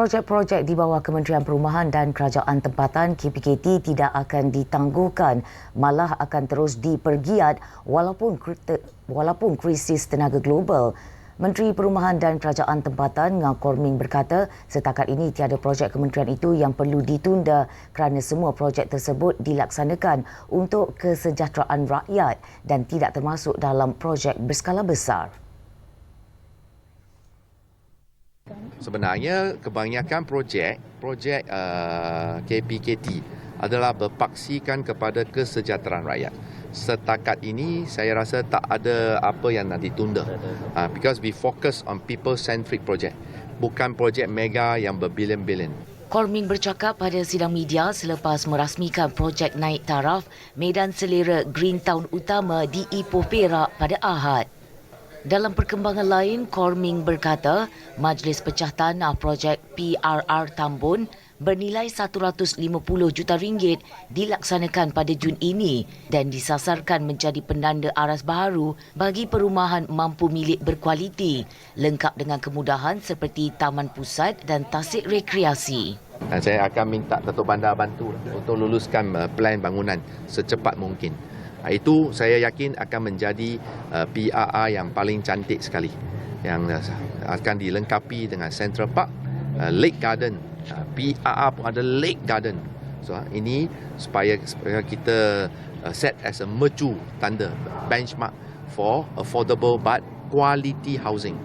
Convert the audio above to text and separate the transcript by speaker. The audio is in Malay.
Speaker 1: Projek-projek di bawah Kementerian Perumahan dan Kerajaan Tempatan KPKT tidak akan ditangguhkan, malah akan terus dipergiat walaupun krisis tenaga global. Menteri Perumahan dan Kerajaan Tempatan Ngah Korming berkata setakat ini tiada projek kementerian itu yang perlu ditunda kerana semua projek tersebut dilaksanakan untuk kesejahteraan rakyat dan tidak termasuk dalam projek berskala besar.
Speaker 2: Sebenarnya kebanyakan projek KPKT adalah berpaksikan kepada kesejahteraan rakyat. Setakat ini saya rasa tak ada apa yang nak ditunda. Because we focus on people-centric project, bukan projek mega yang berbilion-bilion.
Speaker 1: Korming bercakap pada sidang media selepas merasmikan projek naik taraf Medan Selera Green Town Utama di Ipoh Perak pada Ahad. Dalam perkembangan lain, Korming berkata Majlis Pecah Tanah projek PRR Tambun bernilai RM150 juta dilaksanakan pada Jun ini dan disasarkan menjadi penanda aras baharu bagi perumahan mampu milik berkualiti, lengkap dengan kemudahan seperti taman pusat dan tasik rekreasi.
Speaker 2: Dan saya akan minta Datuk Bandar bantu untuk luluskan plan bangunan secepat mungkin. Itu saya yakin akan menjadi PRR yang paling cantik sekali, yang akan dilengkapi dengan Central Park, Lake Garden. PRR pun ada Lake Garden. So ini supaya kita set as a mercu tanda benchmark for affordable but quality housing.